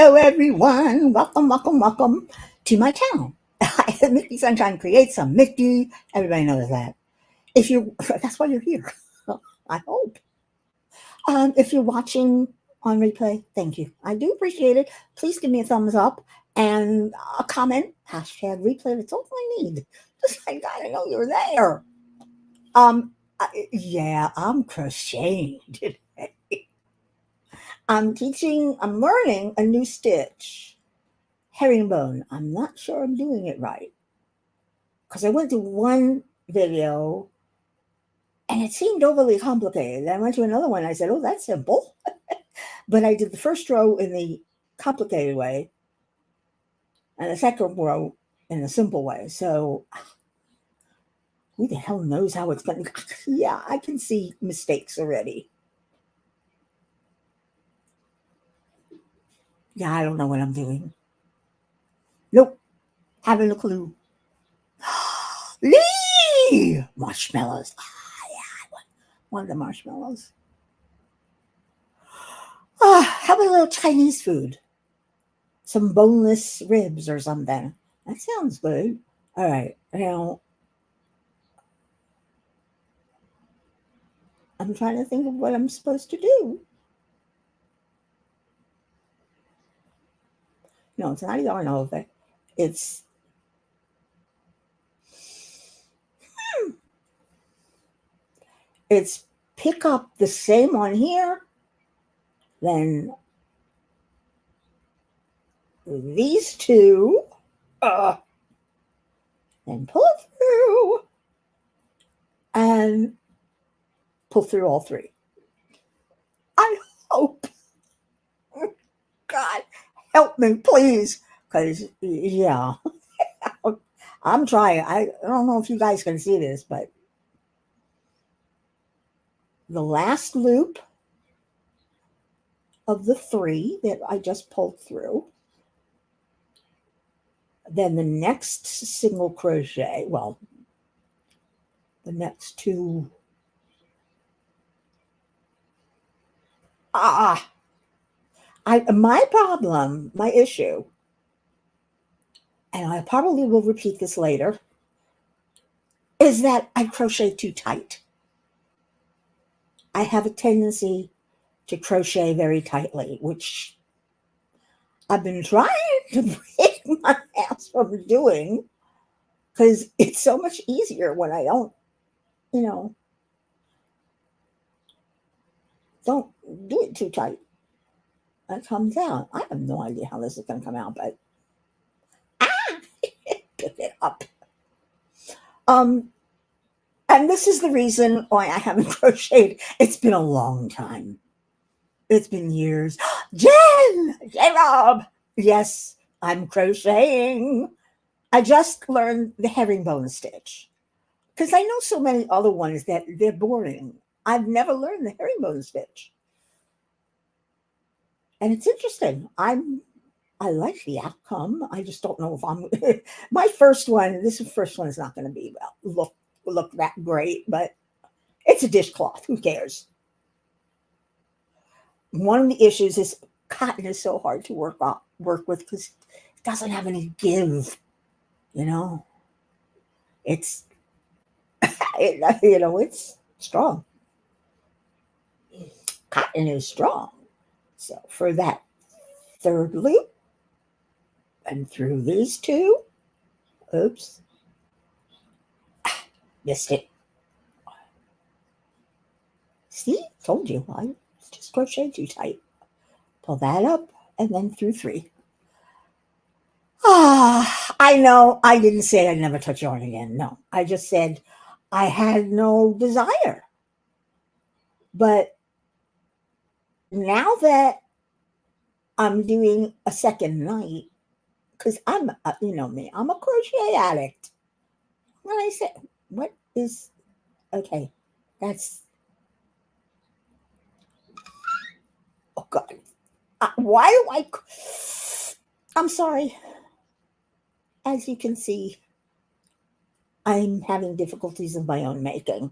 Hello, everyone. Welcome to my channel. MikiSunshine creates a Mickey. Everybody knows that. If you, that's why you're here. I hope. If you're watching on replay, thank you. I do appreciate it. Please give me a thumbs up and a comment. Hashtag replay. That's all I need. Just I gotta know you're there. Yeah, I'm crocheting today. I'm learning a new stitch. Herringbone. I'm not sure I'm doing it right. Because I went to one video and it seemed overly complicated. Then I went to another one. And I said, oh, that's simple. But I did the first row in the complicated way and the second row in the simple way. So who the hell knows how it's going to... Yeah, I can see mistakes already. Yeah, I don't know what I'm doing. Nope. Haven't a clue. Lee! Marshmallows. Yeah, I want the marshmallows. How about a little Chinese food? Some boneless ribs or something. That sounds good. All right. Now, I'm trying to think of what I'm supposed to do. No, it's not yarn over. It's it's pick up the same one here, then these two, then pull through, and pull through all three. I hope. God, help me, please. Because, yeah, I'm trying. I don't know if you guys can see this, but the last loop of the three that I just pulled through, then the next single crochet, well, the next two, my problem, my issue, and I probably will repeat this later, is that I crochet too tight. I have a tendency to crochet very tightly, which I've been trying to break my ass from doing, because it's so much easier when I don't do it too tight. It comes out. I have no idea how this is going to come out, but pick it up. And this is the reason why I haven't crocheted. It's been a long time. It's been years. J-Rob! Yes, I'm crocheting. I just learned the herringbone stitch because I know so many other ones that they're boring. I've never learned the herringbone stitch. And it's interesting. I like the outcome. I just don't know if I'm my first one. This first one is not going to be look that great, but it's a dishcloth. Who cares? One of the issues is cotton is so hard to work with because it doesn't have any give. It's it's strong. Cotton is strong. So for that third loop and through these two, oops, missed it. See, told you, I just crochet too tight. Pull that up and then through three. I know I didn't say I'd never touch yarn again. No, I just said I had no desire. But now that I'm doing a second night, because I'm, me, I'm a crochet addict. When I say, what is, okay, that's, oh God. Why do I'm sorry. As you can see, I'm having difficulties of my own making.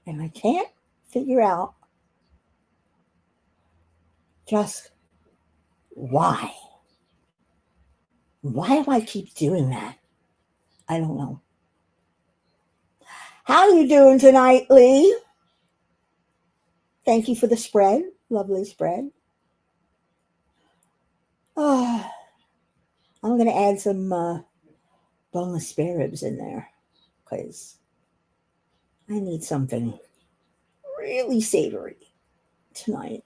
And I can't figure out just why. Why do I keep doing that? I don't know. How you doing tonight, Lee? Thank you for the spread. Lovely spread. Oh, I'm going to add some boneless spare ribs in there because I need something really savory tonight.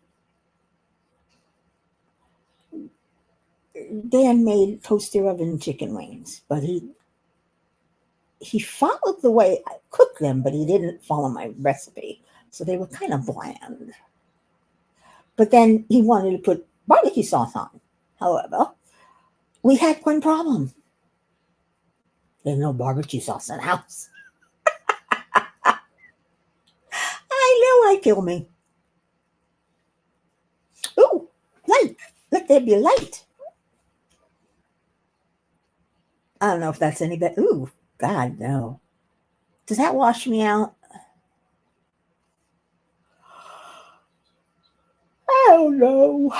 Dan made toaster oven chicken wings, but he followed the way I cooked them, but he didn't follow my recipe, so they were kind of bland. But then he wanted to put barbecue sauce on. However, we had one problem. There's no barbecue sauce in the house. I know, I kill me. Ooh, light. Let there be light. I don't know if that's any better. Ooh, God, no. Does that wash me out? I don't know.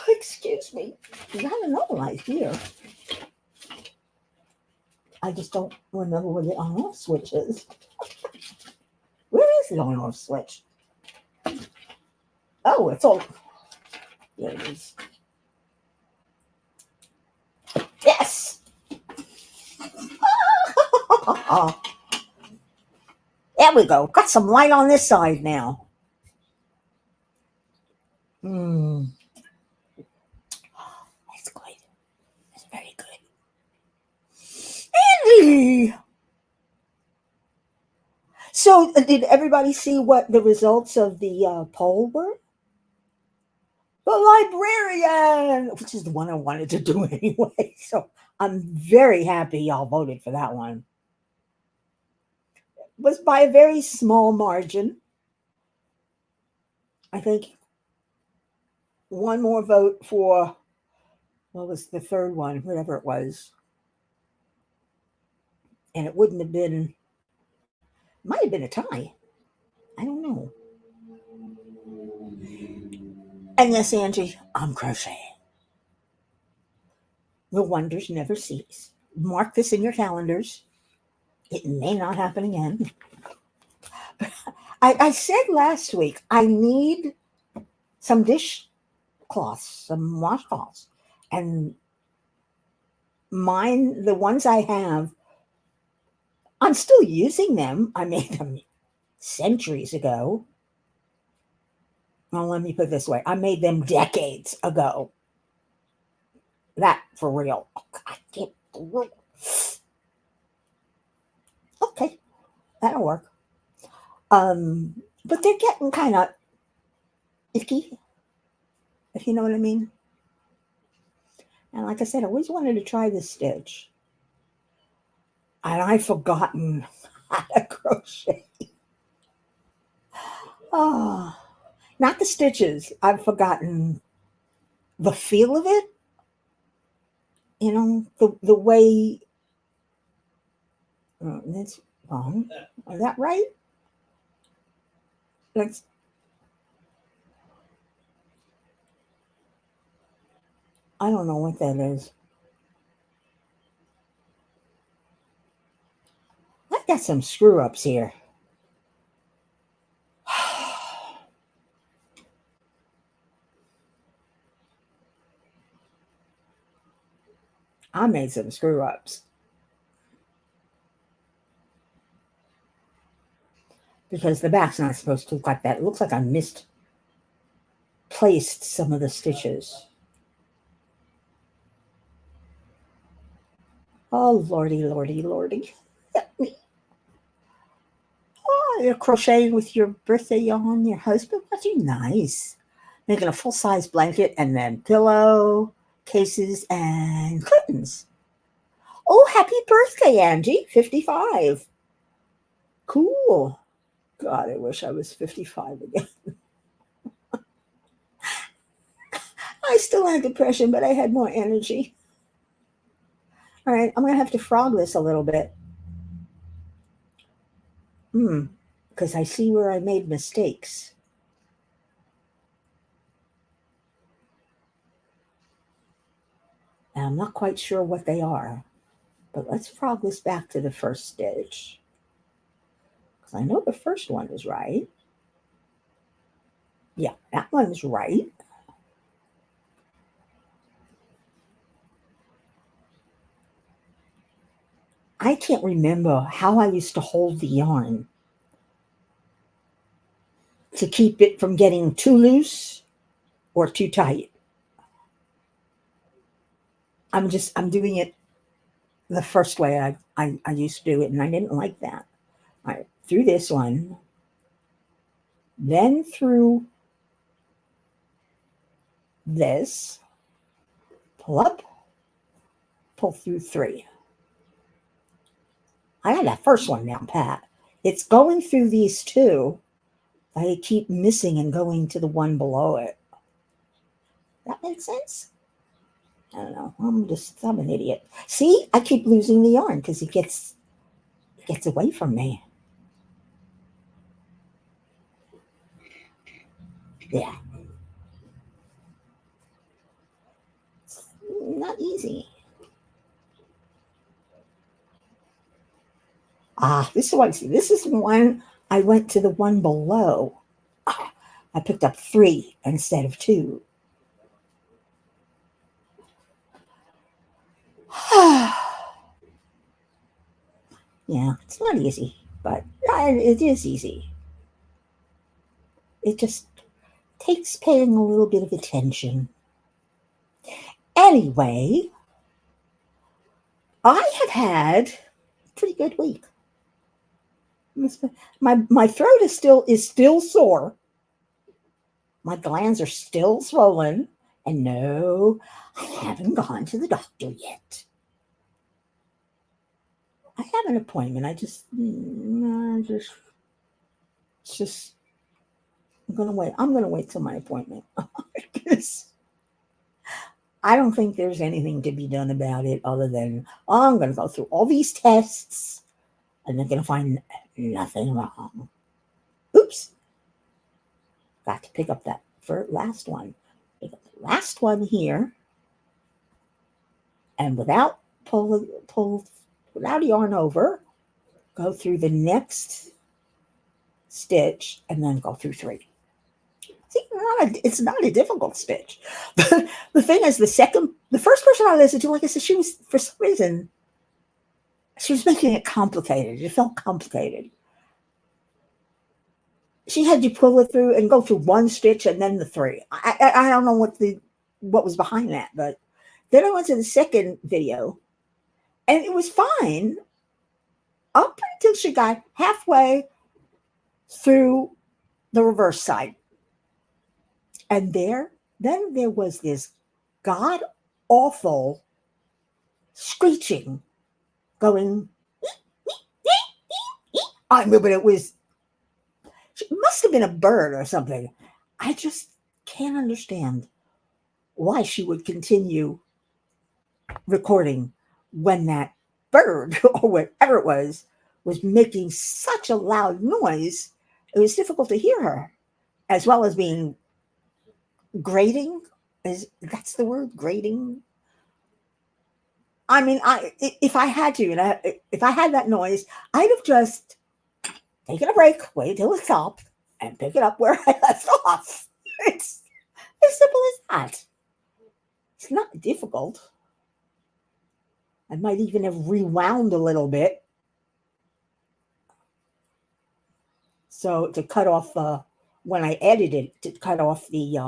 Excuse me. I don't know right here. I just don't remember where the on-off switch is. Where is the on-off switch? Oh, it's all. There it is. Yes! There we go. Got some light on this side now. That's good. That's very good. Andy! So, did everybody see what the results of the poll were? The librarian, which is the one I wanted to do anyway. So, I'm very happy y'all voted for that one. It was by a very small margin. I think one more vote for, what was the third one, whatever it was. And it wouldn't have been, might have been a tie. I don't know. And yes, Angie, I'm crocheting. The wonders never cease. Mark this in your calendars. It may not happen again. I said last week, I need some dish cloths, some washcloths. And mine, the ones I have, I'm still using them. I made them centuries ago. Well, let me put it this way. I made them decades ago. That for real. I can't. Okay, that'll work. But they're getting kind of icky, if you know what I mean. And like I said, I always wanted to try this stitch. And I've forgotten how to crochet. Oh, not the stitches. I've forgotten the feel of it. You know, the way. Oh, that's wrong. Is that right? That's. I don't know what that is. I've got some screw ups here. I made some screw ups. Because the back's not supposed to look like that. It looks like I misplaced some of the stitches. Oh, lordy, lordy, lordy. Oh, you're crocheting with your birthday on your husband? That's nice. Making a full-size blanket and then pillow, cases, and curtains. Oh, happy birthday, Angie. 55. Cool. God, I wish I was 55 again. I still had depression, but I had more energy. All right, I'm going to have to frog this a little bit. Because I see where I made mistakes. I'm not quite sure what they are. But let's frog this back to the first stitch. Because I know the first one is right. Yeah, that one's right. I can't remember how I used to hold the yarn to keep it from getting too loose or too tight. I'm doing it the first way I used to do it, and I didn't like that. All right, through this one, then through this, pull up, pull through 3. I had that first one down pat. It's going through these 2. I keep missing and going to the one below it. That makes sense? I don't know. I'm an idiot. See, I keep losing the yarn because it gets away from me. Yeah. It's not easy. This one. This is one I went to the one below. I picked up 3 instead of 2. Yeah, it's not easy, but it is easy. It just takes paying a little bit of attention. Anyway, I have had a pretty good week. My throat is still sore. My glands are still swollen, and no, I haven't gone to the doctor yet. I have an appointment. I'm gonna wait. I'm gonna wait till my appointment because I don't think there's anything to be done about it other than I'm gonna go through all these tests and they're gonna find nothing wrong. Oops. Got to pick up that last one. Pick up the last one here, and without without yarn over, go through the next stitch and then go through 3. See, it's not a difficult stitch. The thing is, the first person I listened to, like I said, she was, for some reason, she was making it complicated. It felt complicated. She had you pull it through and go through 1 stitch and then the 3. I don't know what was behind that, but then I went to the second video, and it was fine up until she got halfway through the reverse side. And then there was this god awful screeching going. I remember it must have been a bird or something. I just can't understand why she would continue recording when that bird or whatever it was making such a loud noise. It was difficult to hear her, as well as being grating. That's the word, grating? I mean, if I had to, and if I had that noise, I'd have just taken a break, wait till it stopped, and pick it up where I left off. It's as simple as that. It's not difficult. I might even have rewound a little bit. So to cut off, when I edited, to cut off the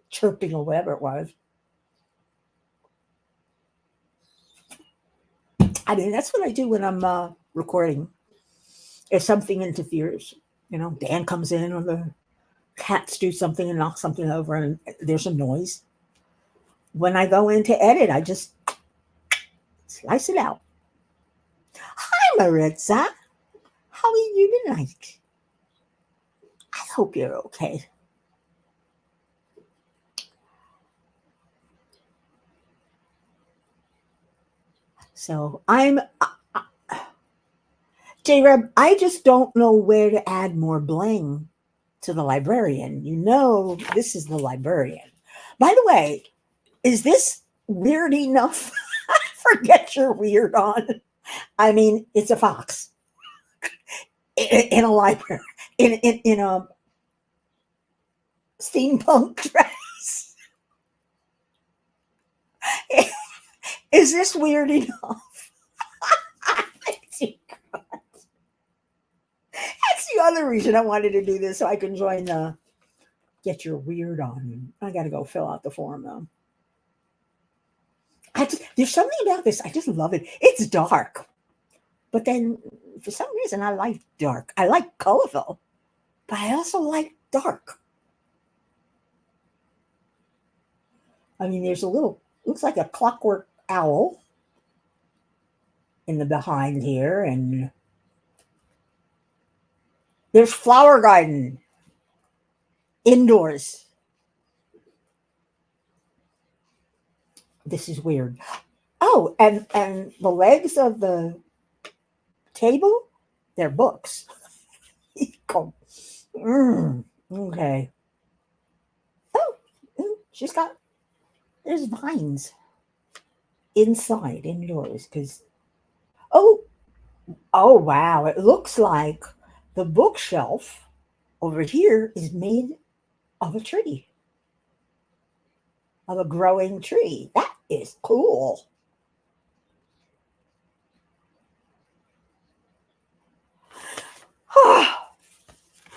chirping or whatever it was. I mean, that's what I do when I'm recording. If something interferes, Dan comes in or the cats do something and knock something over and there's a noise. When I go in to edit, I just slice it out. Hi, Maritza. How are you tonight? I hope you're okay. So J-Reb, I just don't know where to add more bling to the librarian. This is the librarian. By the way, is this weird enough for Get Your Weird On. I mean, it's a fox in a library, in a steampunk dress. Is this weird enough? That's the other reason I wanted to do this, so I can join the Get Your Weird On. I got to go fill out the form though. There's something about this. I just love it. It's dark, but then for some reason I like dark. I like colorful, but I also like dark. I mean, there's a little, looks like a clockwork owl in the behind here, and there's flower garden indoors. This is weird. Oh, and the legs of the table, they're books. Okay. Oh, she's got, there's vines inside, indoors, because, oh, oh, wow. It looks like the bookshelf over here is made of a tree, of a growing tree. That is cool.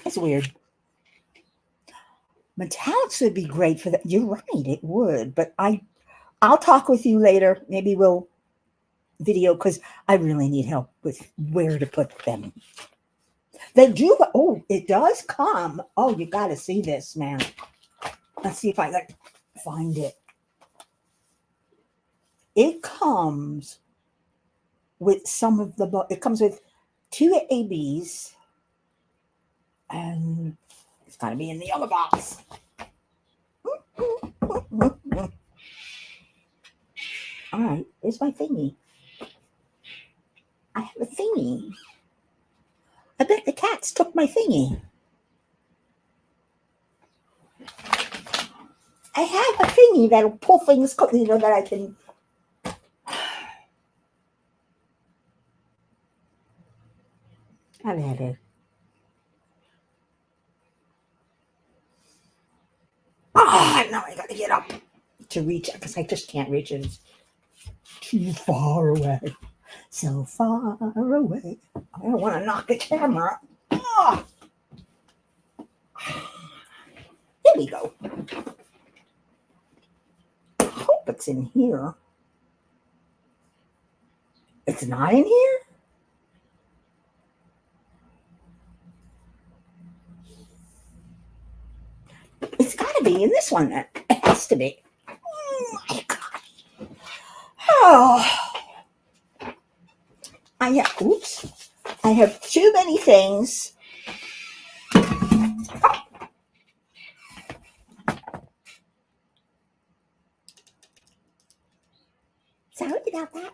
That's weird. Metallics would be great for that. You're right, it would. But I'll talk with you later. Maybe we'll video because I really need help with where to put them. They do. Oh, it does come. Oh, you got to see this, man. Let's see if I can find it. It comes with some of the. It comes with 2 ABs, and it's got to be in the other box. All right, there's my thingy. I have a thingy. I bet the cats took my thingy. I have a thingy that'll pull things, that I can. I've had it. Now I gotta get up to reach it because I just can't reach it. It's too far away. So far away. I don't want to knock the camera. Oh. There we go. I hope it's in here. It's not in here? It's got to be in this one then. It has to be. Oh my gosh. Oh. Oops. I have too many things. Sorry about that.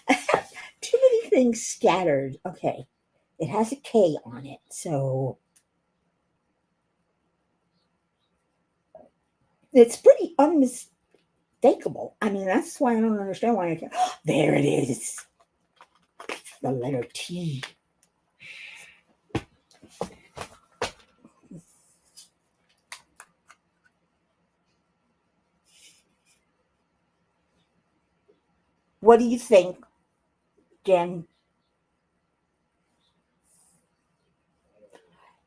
I have too many things scattered. Okay. It has a K on it, so it's pretty unmistakable. I mean, that's why I don't understand why I can't. There it is. The letter T. What do you think, Jen?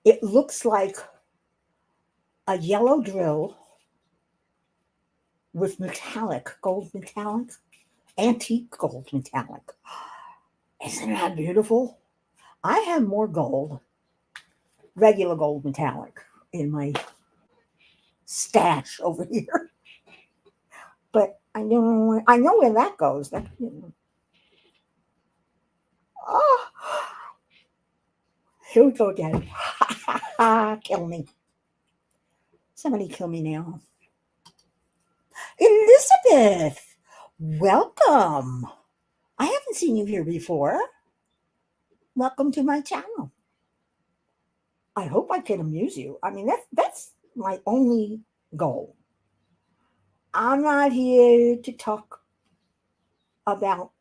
It looks like a yellow drill with gold metallic, antique gold metallic. Isn't that beautiful? I have more gold, regular gold metallic in my stash over here. But I know where that goes. Oh, here we go again. Kill me. Somebody kill me now. Elizabeth, welcome. I haven't seen you here before. Welcome to my channel. I hope I can amuse you. I mean, that's my only goal. I'm not here to talk about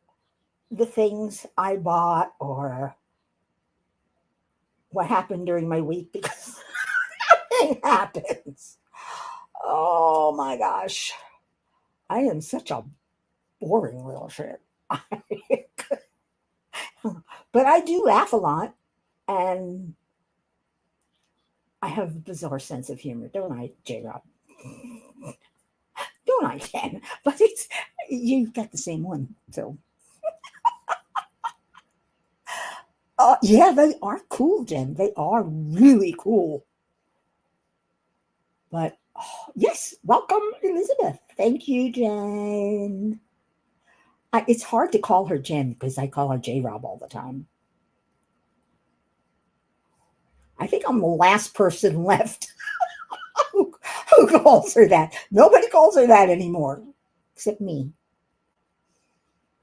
the things I bought or what happened during my week because nothing happens. Oh my gosh. I am such a boring little shit. But I do laugh a lot and I have a bizarre sense of humor, don't I, J Rob? Don't I, Jen? But it's you got the same one. So yeah, they are cool, Jen. They are really cool. But yes, welcome, Elizabeth. Thank you, Jen. It's hard to call her Jen because I call her J Rob all the time. I think I'm the last person left who, who calls her that. Nobody calls her that anymore except me.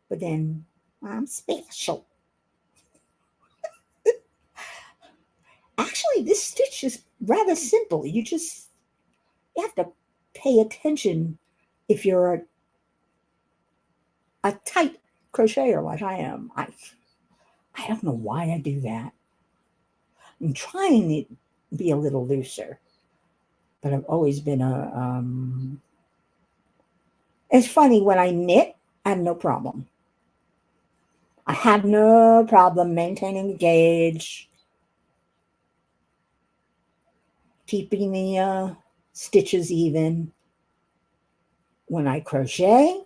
But then I'm special. Actually, this stitch is rather simple. You have to pay attention if you're a tight crocheter like I am. I don't know why I do that. I'm trying to be a little looser, but I've always been a. It's funny when I knit, I have no problem. I have no problem maintaining the gauge, keeping the stitches even. When I crochet,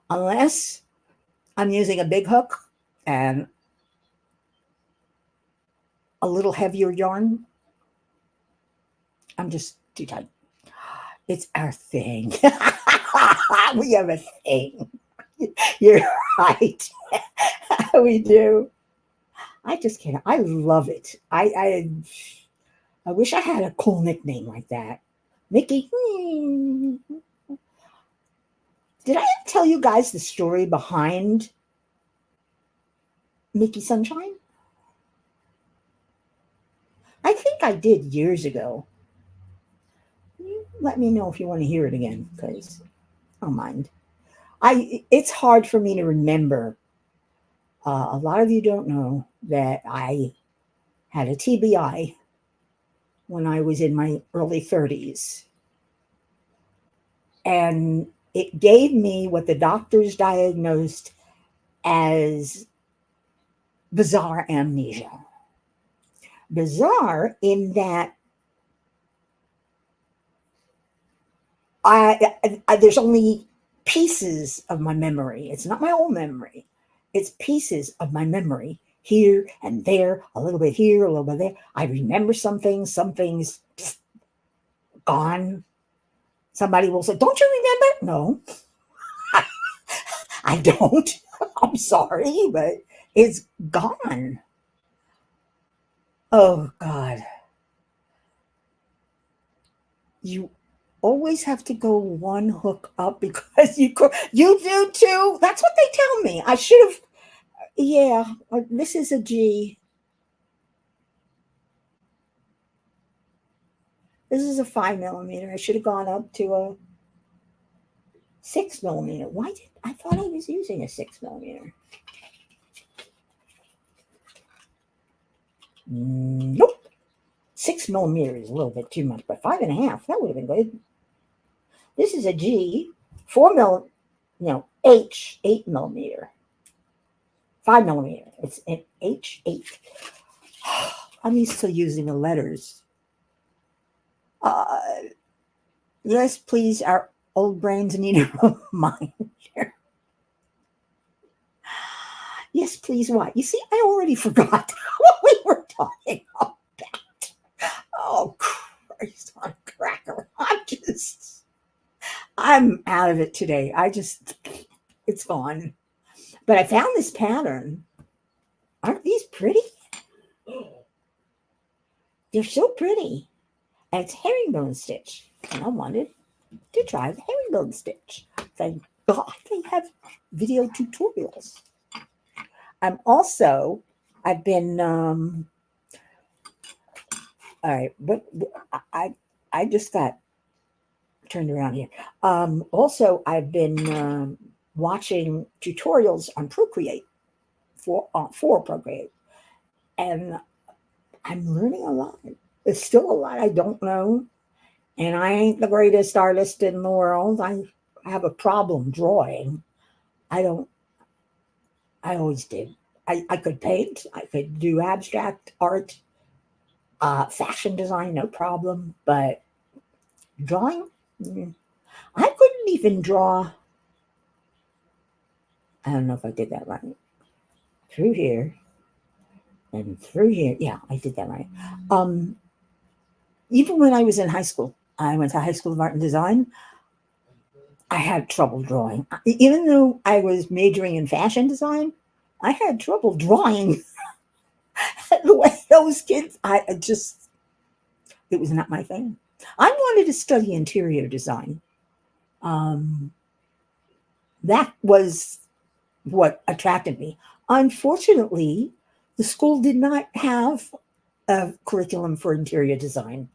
unless I'm using a big hook and a little heavier yarn, I'm just too tight. It's our thing. We have a thing. You're right. We do. I just can't. I love it. I wish I had a cool nickname like that. Mickey. Did I ever tell you guys the story behind MikiSunshine? I think I did years ago. Let me know if you want to hear it again, because I don't mind. It's hard for me to remember. A lot of you don't know that I had a TBI when I was in my early 30s. And it gave me what the doctors diagnosed as bizarre amnesia. Bizarre in that there's only pieces of my memory. It's not my whole memory. It's pieces of my memory here and there, a little bit here, a little bit there. I remember some things pfft, gone. Somebody will say, "Don't you remember?" No, I don't. I'm sorry, but it's gone. Oh God, you always have to go one hook up because you do too. That's what they tell me. I should have. Yeah, this is a G. This is a 5 millimeter. I should have gone up to a 6 millimeter. Why did I thought I was using a 6 millimeter? Nope. 6 millimeter is a little bit too much, but 5.5, that would have been good. This is a G, 4 mil, no, H, 8 millimeter, 5 millimeter. It's an H8. I'm used to using the letters. Uh, yes, please, our old brains need a reminder. Yes, please, what? You see, I already forgot what we were talking about. Oh, Christ on a cracker. I'm out of it today. It's gone. But I found this pattern. Aren't these pretty? They're so pretty. And it's herringbone stitch. And I wanted to try the herringbone stitch. Thank God they have video tutorials. I've been, all right, I just got turned around here. Also, I've been watching tutorials on Procreate for Procreate, and I'm learning a lot. There's still a lot I don't know, and I ain't the greatest artist in the world. I have a problem drawing. I don't. I always did. I could paint. I could do abstract art, fashion design, no problem. But drawing, mm, I couldn't even draw. I don't know if I did that right. Through here and through here. Yeah, I did that right. Um, Even when I was in high school, I went to High School of Art and Design. I had trouble drawing. Even though I was majoring in fashion design, I had trouble drawing the way those kids. I just, it was not my thing. I wanted to study interior design. Um, that was what attracted me. Unfortunately, the school did not have a curriculum for interior design.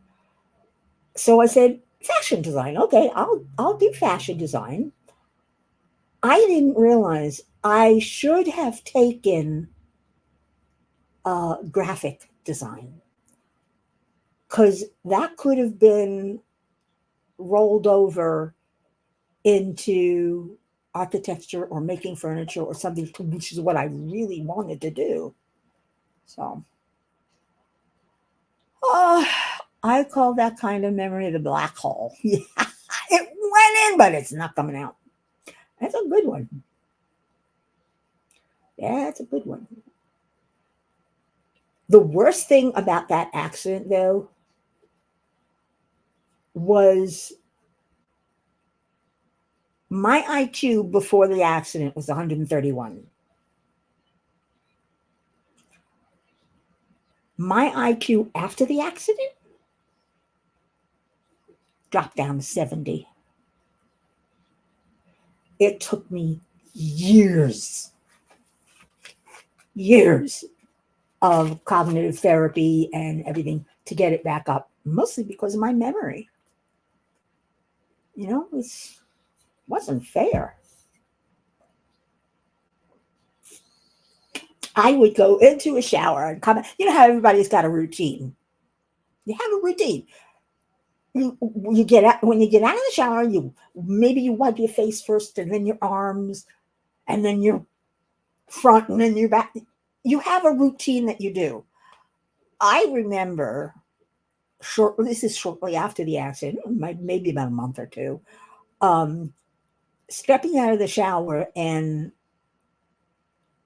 So I said, fashion design. Okay, I'll do fashion design. I didn't realize I should have taken graphic design because that could have been rolled over into architecture or making furniture or something, which is what I really wanted to do. So, uh, I call that kind of memory the black hole. Yeah, it went in, but it's not coming out. That's a good one. Yeah, that's a good one. The worst thing about that accident, though, was my IQ before the accident was 131. My IQ after the accident dropped down to 70. It took me years of cognitive therapy and everything to get it back up, mostly because of my memory. It wasn't fair. I would go into a shower and come. You know how everybody's got a routine. You have a routine. You get out when you get out of the shower. You wipe your face first, and then your arms, and then your front, and then your back. You have a routine that you do. I remember this is shortly after the accident, maybe about a month or two. Um, Stepping out of the shower, and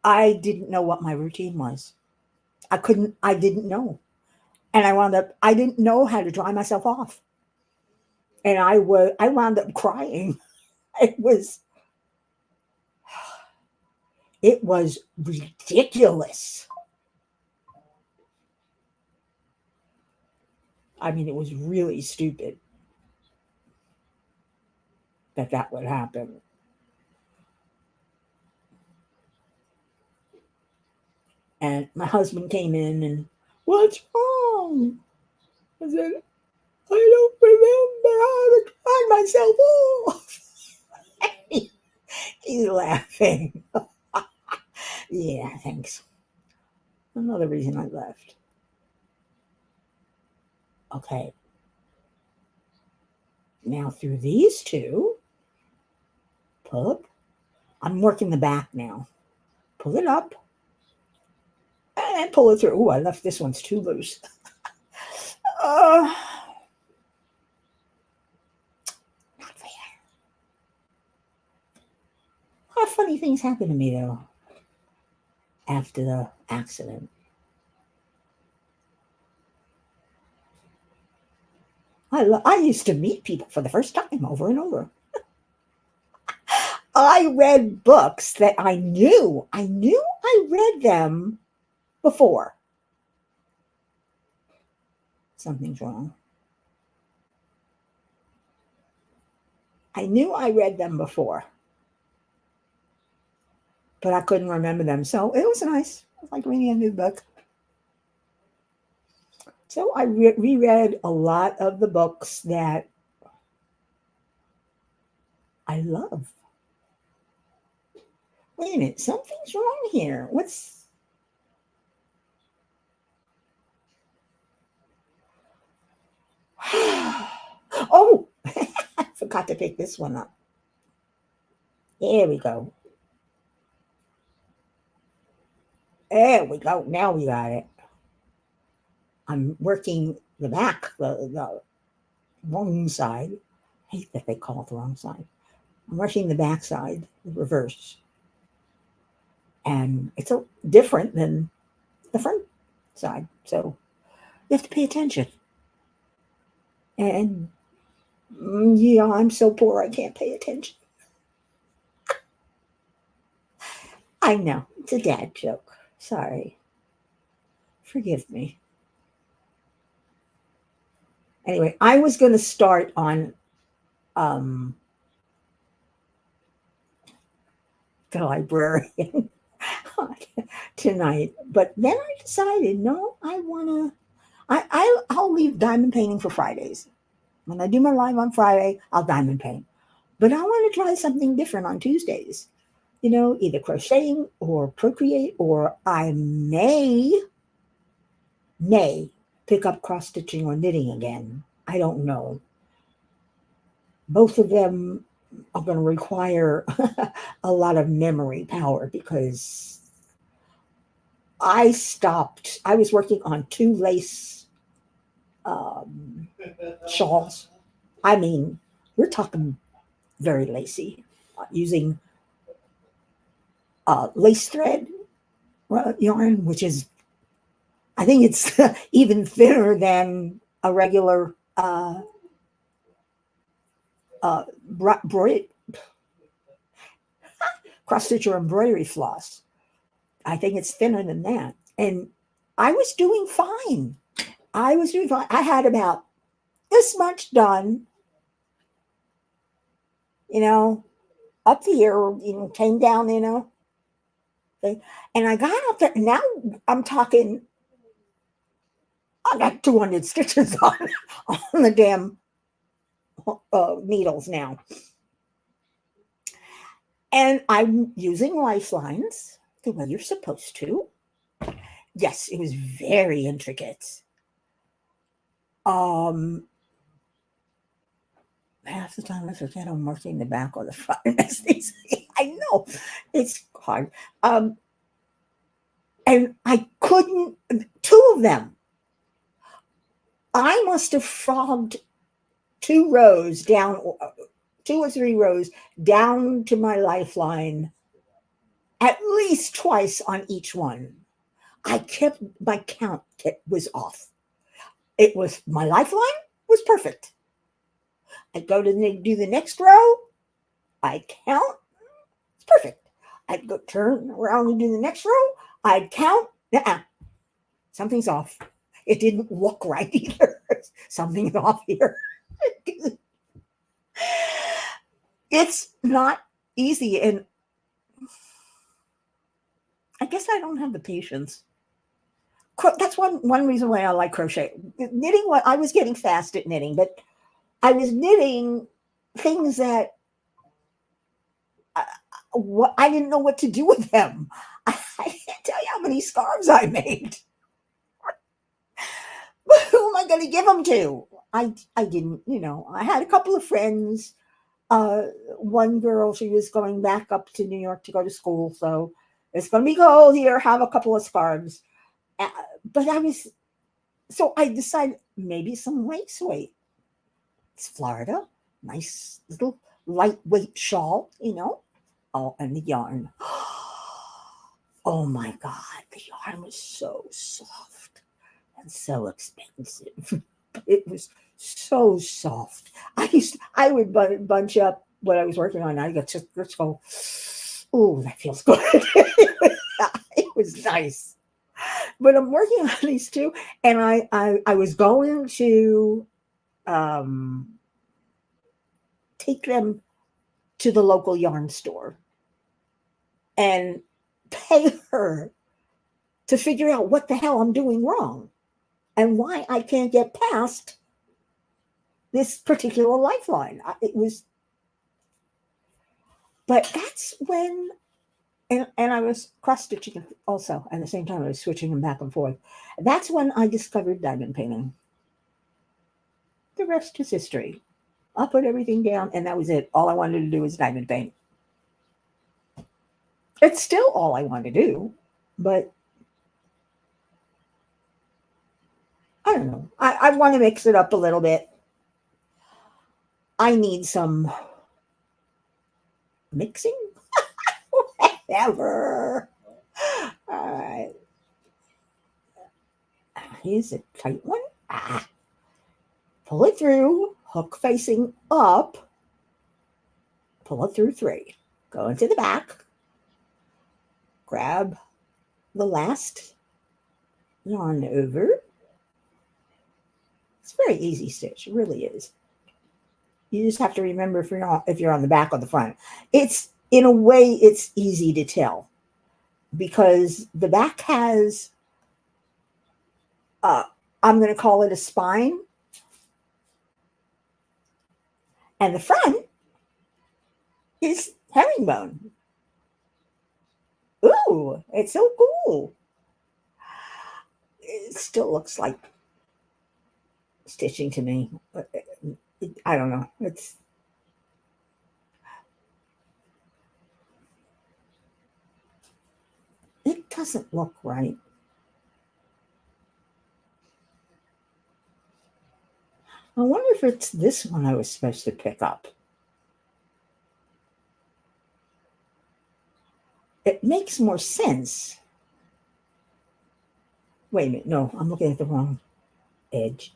I didn't know what my routine was. I didn't know. And I didn't know how to dry myself off. And I wound up crying. It was, it was ridiculous. I mean, it was really stupid that would happen. And my husband came in and, what's wrong? I said, I don't remember how to dry myself off. He's laughing. Yeah, thanks. Another reason I left. Okay. Now through these two, pull up. I'm working the back now. Pull it up and pull it through. Oh, I left this one's too loose. Uh, Not fair. A lot of funny things happened to me though after the accident. I used to meet people for the first time over and over. I read books that I knew. I read them before. Something's wrong. I knew I read them before, but I couldn't remember them. So it was nice. It was like reading a new book. So I reread a lot of the books that I love. Wait a minute, something's wrong here. What's. Oh, I forgot to pick this one up. There we go. There we go. Now we got it. I'm working the back, the wrong side. I hate that they call it the wrong side. I'm working the back side, the reverse. And it's different than the front side. So you have to pay attention. And yeah, I'm so poor I can't pay attention. I know. It's a dad joke. Sorry. Forgive me. Anyway, I was going to start on um, the librarian tonight, but then I decided, no, I want to. I'll leave diamond painting for Fridays. When I do my live on Friday, I'll diamond paint. But I want to try something different on Tuesdays. Either crocheting or procreate, or I may pick up cross stitching or knitting again. I don't know. Both of them are going to require a lot of memory power because I stopped. I was working on 2 lace shawls. I mean, we're talking very lacy, using lace thread yarn, which is, I think it's even thinner than a regular cross stitch or embroidery floss. I think it's thinner than that. And I was doing fine. I had about this much done, up here, came down, and I got up there. Now I'm talking, I got 200 stitches on the damn needles now. And I'm using lifelines the way you're supposed to. Yes, it was very intricate. Half the time I forget I'm working the back or the front. I know it's hard. And I couldn't, 2 of them, I must have frogged 2 rows down, 2 or 3 rows down to my lifeline at least twice on each one. My count was off. It was, my lifeline was perfect. I'd go to do the next row, I'd count, it's perfect. I'd go turn around and do the next row, I'd count, something's off. It didn't look right either. Something's off here. It's not easy, and I guess I don't have the patience. That's one reason why I like crochet. Knitting, I was getting fast at knitting, but I was knitting things that I didn't know what to do with them. I can't tell you how many scarves I made. But who am I going to give them to? I didn't, I had a couple of friends. One girl, she was going back up to New York to go to school, so it's going to be cold here. Have a couple of scarves. But so I decided maybe some lace weight. It's Florida, nice little lightweight shawl, Oh, and the yarn. Oh my God, the yarn was so soft and so expensive. It was so soft. I would bunch up what I was working on. I got just go, oh, that feels good. It was nice. But I'm working on these 2, and I was going to take them to the local yarn store and pay her to figure out what the hell I'm doing wrong and why I can't get past this particular lifeline. But that's when, and I was cross stitching also at the same time. I was switching them back and forth. That's when I discovered diamond painting. The rest is history. I put everything down, and that was it. All I wanted to do was diamond paint. It's still all I want to do, but I don't know. I want to mix it up a little bit. I need some mixing. Whatever. All right. Here's a tight one. Pull it through, hook facing up. Pull it through 3. Go into the back. Grab the last yarn over. It's a very easy stitch. It really is. You just have to remember if you're on the back or the front. It's, in a way, it's easy to tell because the back has, I'm going to call it a spine, and the front is herringbone. Ooh, it's so cool. It still looks like stitching to me. I don't know. It doesn't look right. I wonder if it's this one I was supposed to pick up. It makes more sense. Wait a minute. No, I'm looking at the wrong edge.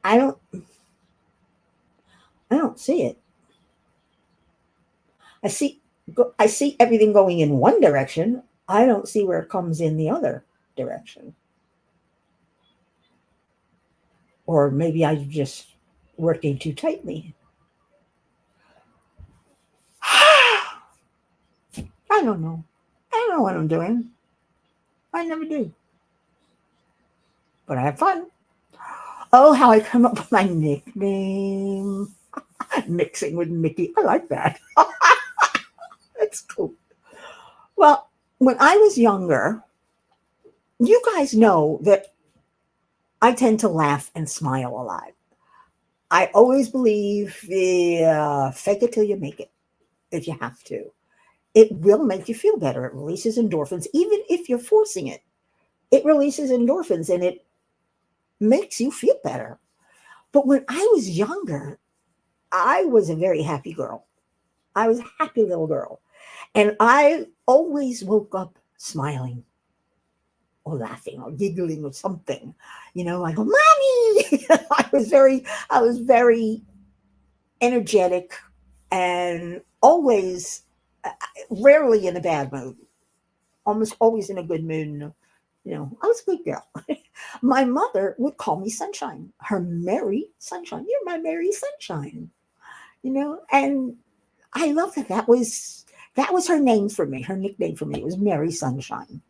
I don't see it. I see everything going in one direction. I don't see where it comes in the other direction. Or maybe I'm just working too tightly. I don't know. I don't know what I'm doing. I never do. But I have fun. Oh, how I come up with my nickname. Mixing with Mickey. I like that. That's cool. Well, when I was younger, you guys know that I tend to laugh and smile a lot. I always believe fake it till you make it, if you have to. It will make you feel better. It releases endorphins, even if you're forcing it. It releases endorphins and it makes you feel better. But when I was younger, I was a very happy girl. I was a happy little girl. And I always woke up smiling or laughing or giggling or something. I go, Mommy! I was very energetic and always, rarely in a bad mood, almost always in a good mood. I was a good girl. My mother would call me Sunshine, her Merry Sunshine. You're my Merry Sunshine, and I love that. That was her name for me, her nickname for me. It was Merry Sunshine.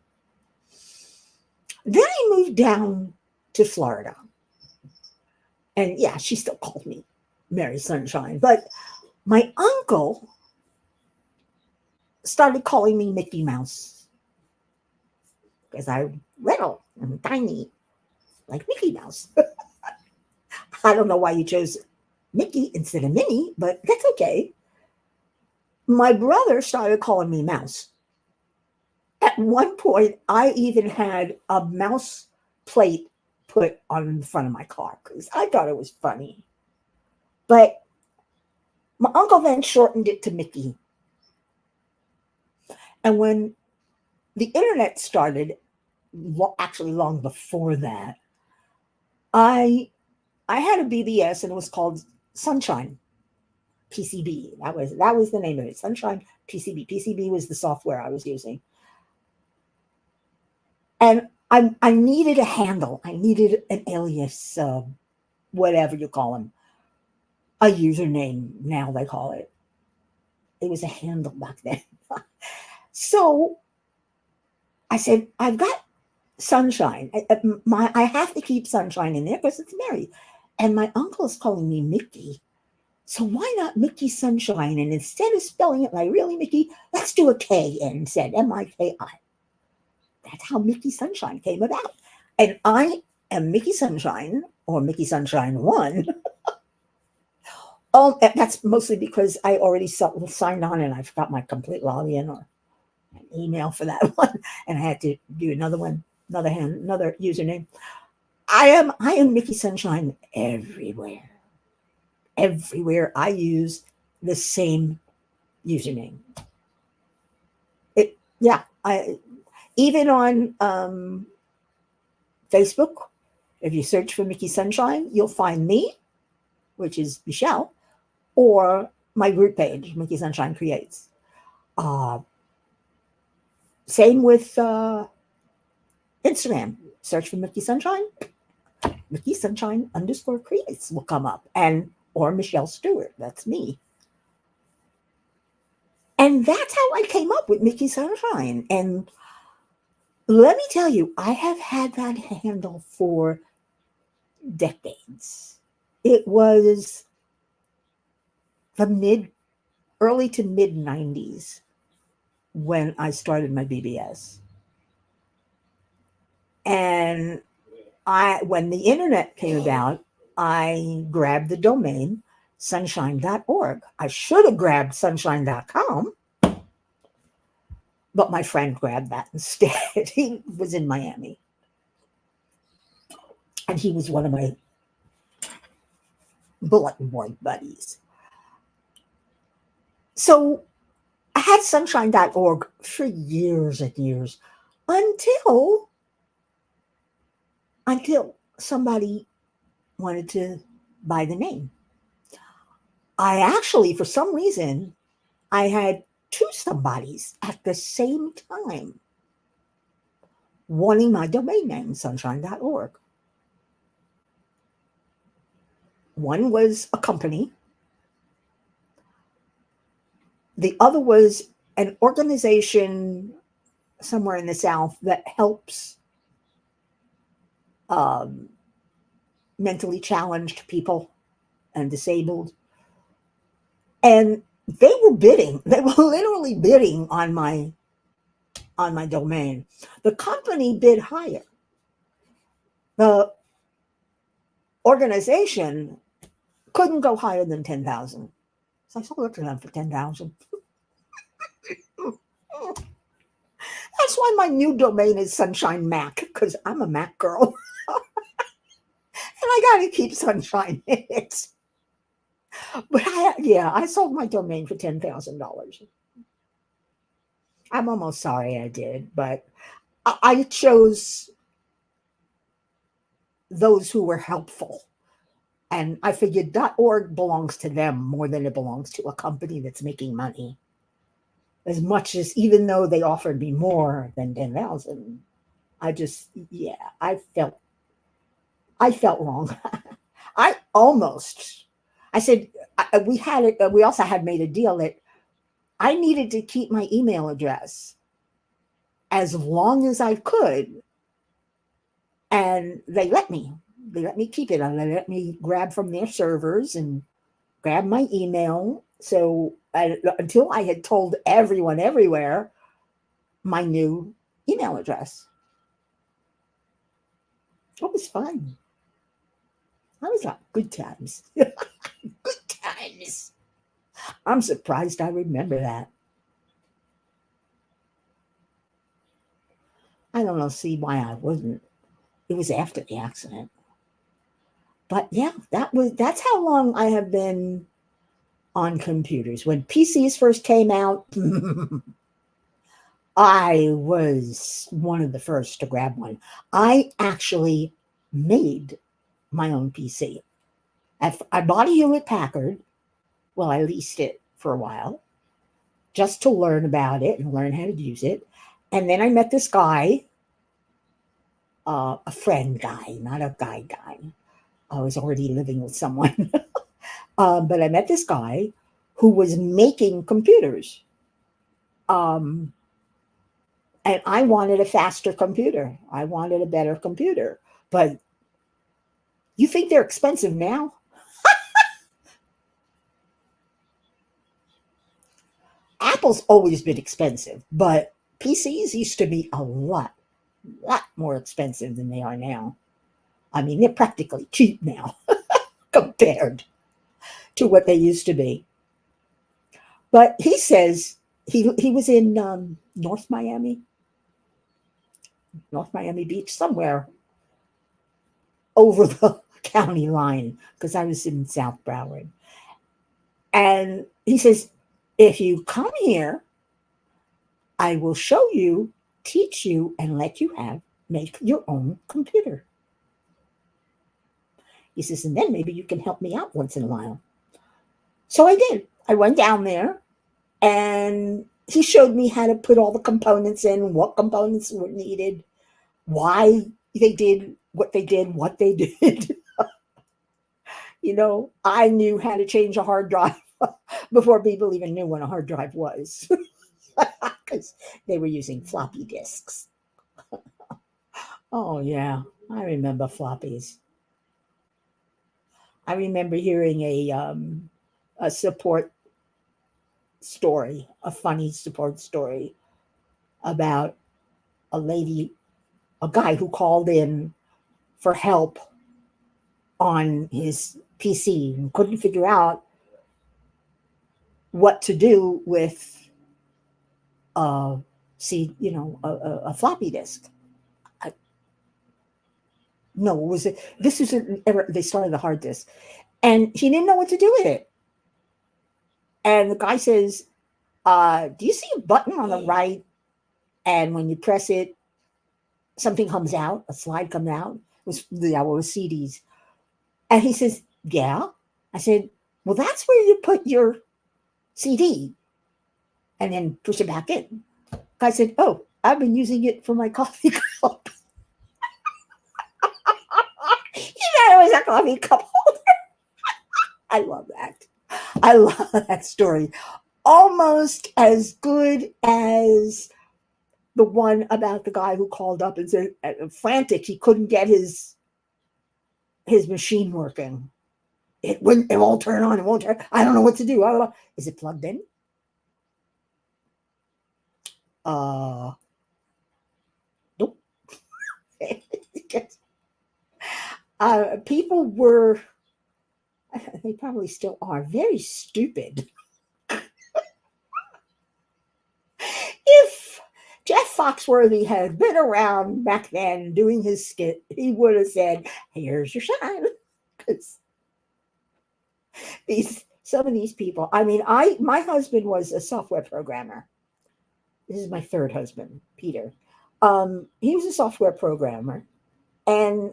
Then I moved down to Florida. And yeah, she still called me Merry Sunshine. But my uncle started calling me Mickey Mouse because I'm little and tiny, like Mickey Mouse. I don't know why you chose Mickey instead of Minnie, but that's okay. My brother started calling me Mouse. At one point, I even had a mouse plate put on the front of my car because I thought it was funny. But my uncle then shortened it to Mickey. And when the internet started, actually long before that, I had a BBS and it was called Sunshine PCB. That was the name of it, Sunshine PCB. PCB was the software I was using. And I needed a handle. I needed an alias, whatever you call them. A username, now they call it. It was a handle back then. So I said, I've got Sunshine. I have to keep Sunshine in there because it's Mary. And my uncle's calling me Mickey. So why not Mickey Sunshine? And instead of spelling it like really Mickey, let's do a K instead, Miki. That's how Mickey Sunshine came about. And I am Mickey Sunshine or Mickey Sunshine 1. Oh, that's mostly because I already signed on and I forgot my complete login or an email for that one. And I had to do another one, another username. I am Mickey Sunshine everywhere. Everywhere I use the same username. Yeah, I even on Facebook, if you search for Mickey Sunshine, you'll find me, which is Michelle, or my group page, Mickey Sunshine Creates. Uh, Same with Instagram. Search for Mickey Sunshine. Mickey Sunshine _ creates will come up, and or Michelle Stewart. That's me. And that's how I came up with Mickey Sunshine. And let me tell you, I have had that handle for decades. It was the early to mid 90s when I started my BBS. And when the internet came about, I grabbed the domain sunshine.org. I should have grabbed sunshine.com, but my friend grabbed that instead. He was in Miami. And he was one of my bulletin board buddies. So I had sunshine.org for years and years until somebody wanted to buy the name. I actually, for some reason, I had two somebodies at the same time wanting my domain name, sunshine.org. One was a company. The other was an organization somewhere in the South that helps mentally challenged people and disabled. And they were bidding. They were literally bidding on my domain. The company bid higher. The organization couldn't go higher than 10,000. So I sold it to them for 10,000. That's why my new domain is Sunshine Mac, because I'm a Mac girl. And I got to keep Sunshine in it. But I sold my domain for $10,000. I'm almost sorry I did, but I chose those who were helpful. And I figured .org belongs to them more than it belongs to a company that's making money. As much as, even though they offered me more than 10,000, I felt wrong. I said, we also had made a deal that I needed to keep my email address as long as I could. And they let me keep it. And they let me grab from their servers and grab my email. So until I had told everyone everywhere my new email address. It was fun. I was like, good times. Good times. I'm surprised I remember that. I don't see why I wouldn't. It was after the accident. But yeah, that's how long I have been on computers. When PCs first came out, I was one of the first to grab one. I actually made my own PC. I bought a Hewlett Packard. Well, I leased it for a while just to learn about it and learn how to use it. And then I met this guy, a friend guy, not a guy. I was already living with someone. But I met this guy who was making computers. And I wanted a faster computer. I wanted a better computer. But you think they're expensive now? Apple's always been expensive, but PCs used to be a lot more expensive than they are now. I mean, they're practically cheap now compared to what they used to be. But he says he was in North Miami Beach, somewhere over the county line, because I was in South Broward. And he says, if you come here, I will show you, teach you, and let you make your own computer. He says, and then maybe you can help me out once in a while. So I did. I went down there and he showed me how to put all the components in, what components were needed, why they did what they did, what they did. I knew how to change a hard drive before people even knew what a hard drive was, because they were using floppy disks. Oh, yeah. I remember floppies. I remember hearing a support story, a funny support story about a lady, a guy who called in for help on his PC and couldn't figure out what to do with a floppy disk. No, was it? This was ever. They started the hard disk, and he didn't know what to do with it. And the guy says, "Do you see a button on the right? And when you press it, something comes out. A slide comes out. It was CDs." And he says, "Yeah." I said, "Well, that's where you put your CD, and then push it back in." I said, "Oh, I've been using it for my coffee cup." It was a coffee cup holder. I love that. I love that story. Almost as good as the one about the guy who called up and said, frantic, he couldn't get his machine working. It won't turn on. It won't turn. I don't know what to do. I don't know. Is it plugged in? Nope. People were, they probably still are, very stupid. If Jeff Foxworthy had been around back then doing his skit, he would have said, "Here's your shine." Because some of these people, I mean, my husband was a software programmer. This is my third husband, Peter. He was a software programmer, and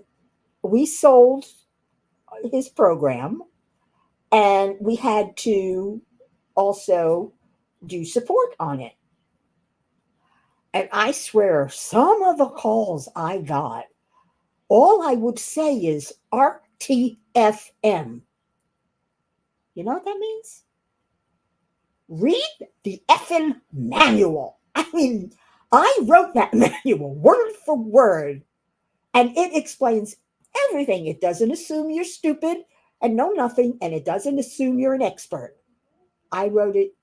we sold his program, and we had to also do support on it. And I swear, some of the calls I got, all I would say is RTFM. You know what that means? Read the effing manual. I mean, I wrote that manual word for word, and it explains everything. It doesn't assume you're stupid and know nothing, and it doesn't assume you're an expert. I wrote it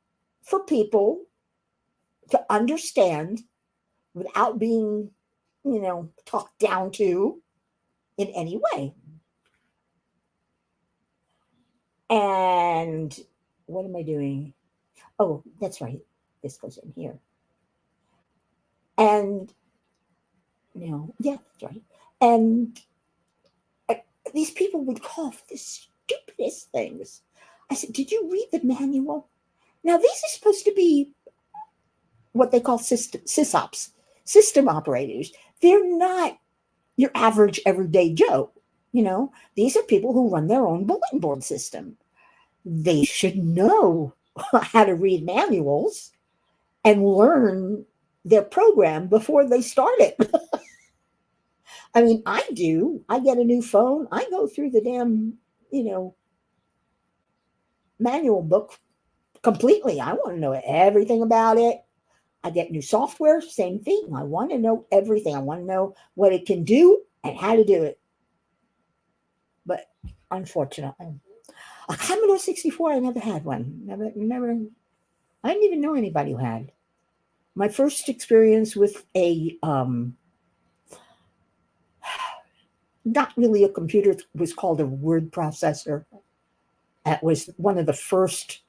for people to understand without being, talked down to in any way. And what am I doing? Oh, that's right. This goes in here. And yeah, that's right. And uh, these people would call for the stupidest things. I said, "Did you read the manual?" Now, these are supposed to be what they call sysops, system operators. They're not your average everyday Joe. These are people who run their own bulletin board system. They should know how to read manuals and learn their program before they start it. I mean, I do. I get a new phone. I go through the damn, manual book completely. I want to know everything about it. I get new software, same thing. I want to know everything. I want to know what it can do and how to do it. But unfortunately, a Commodore 64, I never had one. Never. I didn't even know anybody who had. My first experience with a not really a computer, was called a word processor. That was one of the first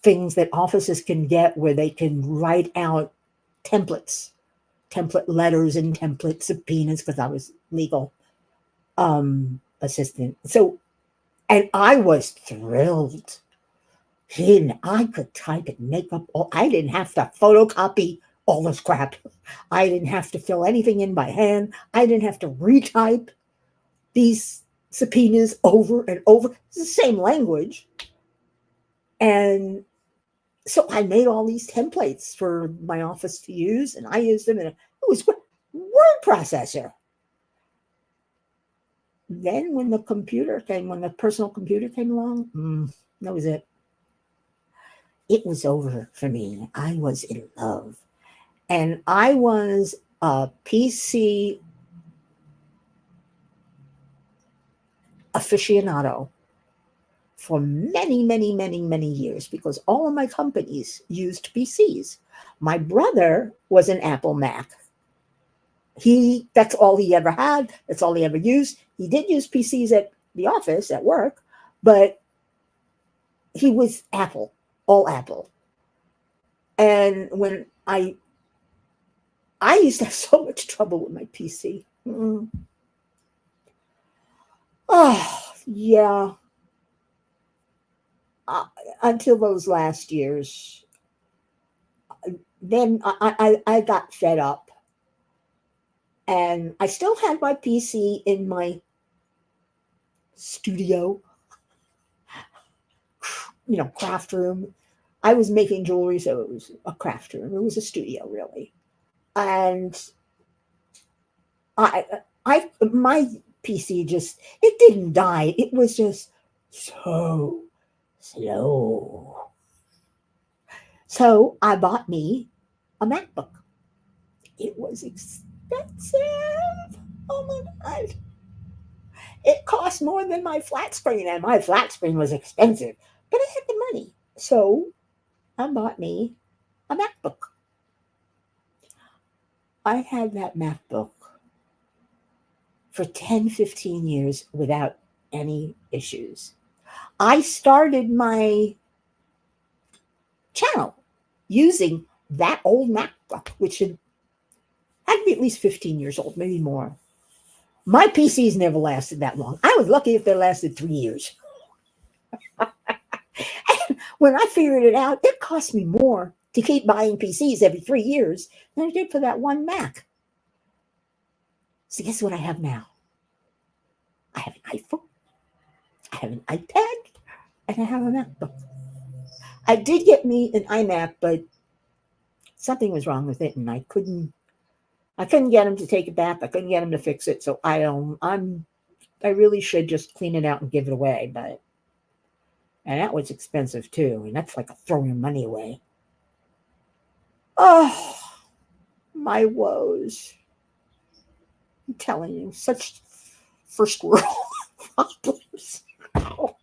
things that offices can get where they can write out templates, template letters and template subpoenas, because I was legal assistant. So, and I was thrilled. I could type and make up all, I didn't have to photocopy all this crap. I didn't have to fill anything in by hand. I didn't have to retype these subpoenas over and over. It's the same language. And so I made all these templates for my office to use, and I used them, and it was great. Word processor. Then when the personal computer came along, that was it. It was over for me. I was in love. And I was a PC aficionado for many, many, many, many years, because all of my companies used PCs. My brother was an Apple Mac. That's all he ever had. That's all he ever used. He did use PCs at the office, at work, but he was Apple, all Apple. And when I used to have so much trouble with my PC. Oh, yeah. Until those last years. Then I got fed up. And I still had my PC in my studio, craft room. I was making jewelry, so it was a craft room. It was a studio, really. And my PC it didn't die. It was just so slow. So I bought me a MacBook. It was expensive. Oh my God. It cost more than my flat screen, and my flat screen was expensive, but I had the money. So I bought me a MacBook. I had that MacBook for 10, 15 years without any issues. I started my channel using that old MacBook, which had to be at least 15 years old, maybe more. My PCs never lasted that long. I was lucky if they lasted 3 years. And when I figured it out, it cost me more to keep buying PCs every 3 years than it did for that one Mac. So guess what I have now? I have an iPhone, I have an iPad, and I have a MacBook. I did get me an iMac, but something was wrong with it, and I couldn't get him to take it back. I couldn't get him to fix it. So I really should just clean it out and give it away. And that was expensive too. And that's like throwing money away. Oh, my woes. I'm telling you, such first world problems. Oh,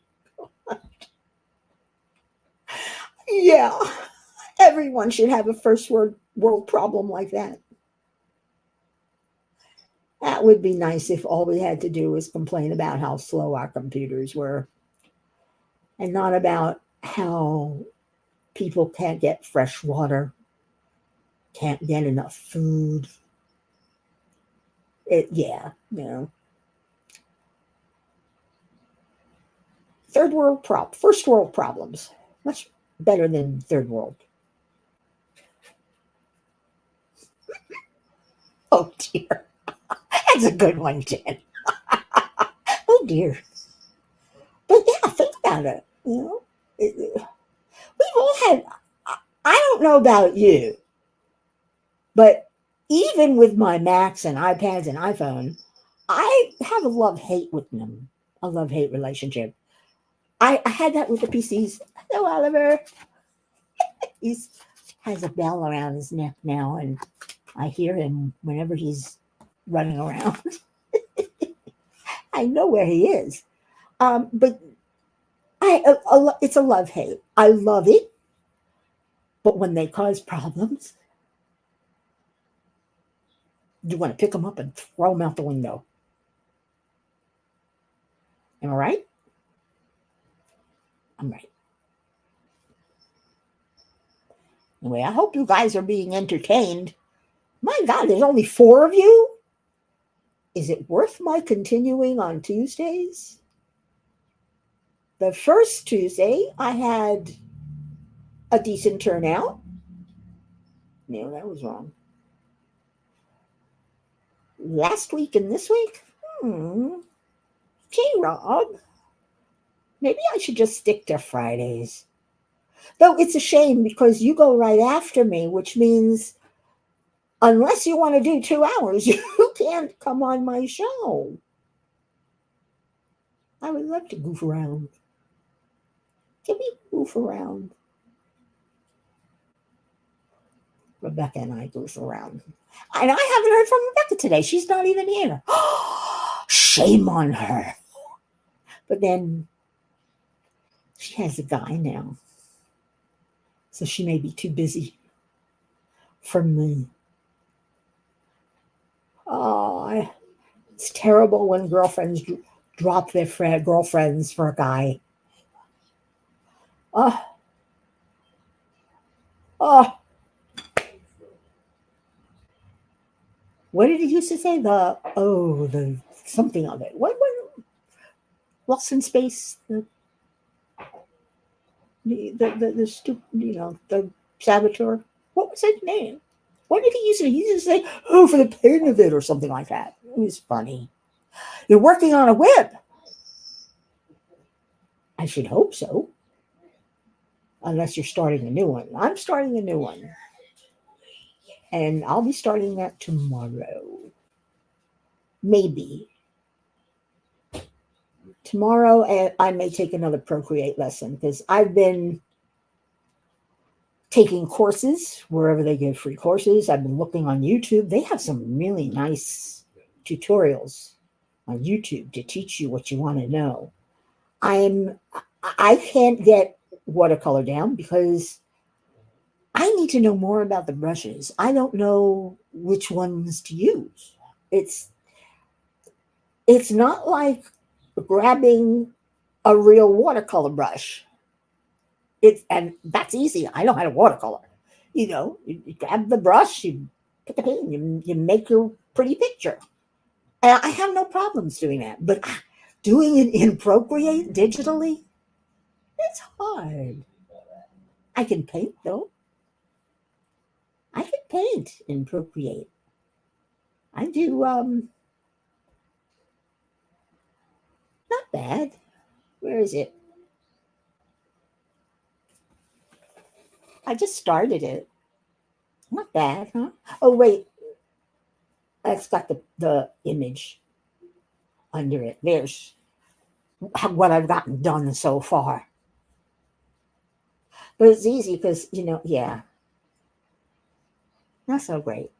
yeah. Everyone should have a first world problem like that. That would be nice if all we had to do was complain about how slow our computers were, and not about how people can't get fresh water, can't get enough food. First world problems. Much better than third world. Oh dear. That's a good one, Jen. Oh dear. But yeah, think about it. We've all had, I don't know about you, but even with my Macs and iPads and iPhone, I have a love-hate with them. A love-hate relationship. I had that with the PCs. Hello, Oliver. He's has a bell around his neck now, and I hear him whenever he's running around. I know where he is. But it's a love hate. I love it, but when they cause problems, you want to pick them up and throw them out the window. Am I right? I'm right. Anyway, I hope you guys are being entertained. My God, there's only 4 of you? Is it worth my continuing on Tuesdays? The first Tuesday, I had a decent turnout. No, that was wrong. Last week and this week? Rob. Maybe I should just stick to Fridays. Though it's a shame because you go right after me, which means unless you want to do 2 hours, you can't come on my show. I would love to goof around. Can we goof around? Rebecca and I goof around. And I haven't heard from Rebecca today. She's not even here. Shame on her. But then she has a guy now. So she may be too busy for me. Oh, it's terrible when girlfriends drop their girlfriends for a guy. Oh. What did he used to say? The something of it. What Lost in Space? The stupid, the saboteur. What was his name? What did he used to? He used to say, "Oh, for the pain of it," or something like that. It was funny. You're working on a whip. I should hope so. Unless you're starting a new one. I'm starting a new one. And I'll be starting that tomorrow. Maybe. Tomorrow, I may take another Procreate lesson because I've been taking courses wherever they give free courses. I've been looking on YouTube. They have some really nice tutorials on YouTube to teach you what you want to know. I can't get watercolor down because I need to know more about the brushes. I don't know which ones to use. It's not like grabbing a real watercolor brush. And that's easy. I know how to watercolor. You grab the brush, you put the paint, you make your pretty picture. And I have no problems doing that. But doing it in Procreate digitally, it's hard. I can paint though. I can paint in Procreate. I do not bad. Where is it? I just started it. Not bad, huh? Oh wait. That's got the image under it. There's what I've gotten done so far. But it's easy because, yeah. Not so great.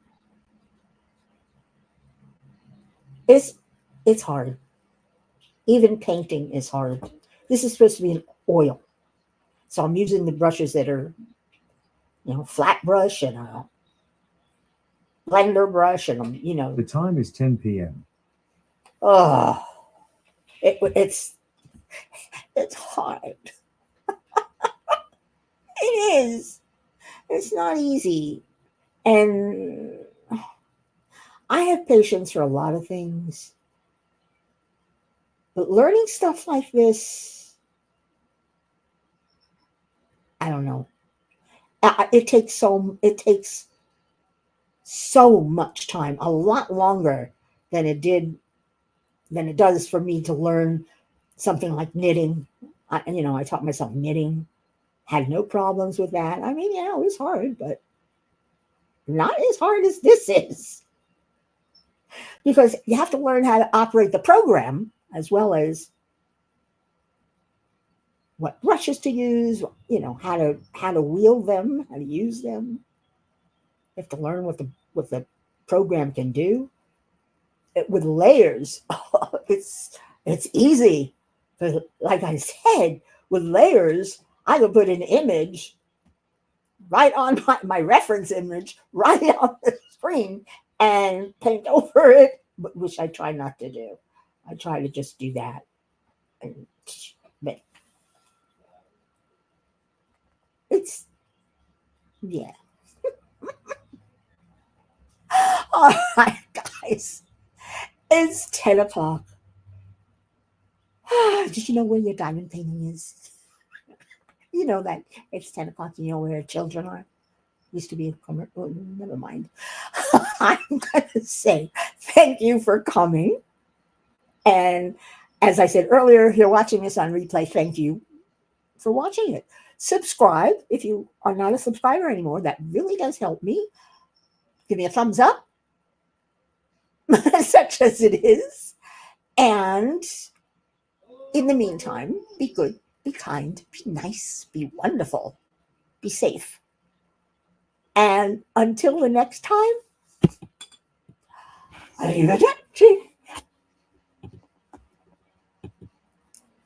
It's hard. Even painting is hard. This is supposed to be an oil. So I'm using the brushes that are, flat brush and a blender brush and, The time is 10 p.m. Oh, it's hard. It is. It's not easy. And I have patience for a lot of things. But learning stuff like this, I don't know. It takes so much time, a lot longer than it does for me to learn something like knitting. I taught myself knitting, had no problems with that. I mean, it was hard, but not as hard as this is. Because you have to learn how to operate the program as well as what brushes to use, how to wield them, how to use them. You have to learn what the program can do. With layers, it's easy. But like I said, with layers, I could put an image right on my reference image right on the screen and paint over it, which I try not to do. I try to just do that. And, but it's, yeah. All right, guys. It's 10 o'clock. Did you know where your diamond painting is? You know that it's 10 o'clock, you know where children are? Used to be a commercial. Oh, never mind. I'm going to say thank you for coming. And as I said earlier, if you're watching this on replay, thank you for watching it. Subscribe if you are not a subscriber anymore. That really does help me. Give me a thumbs up, such as it is. And in the meantime, be good, be kind, be nice, be wonderful, be safe. And until the next time, arrivederci.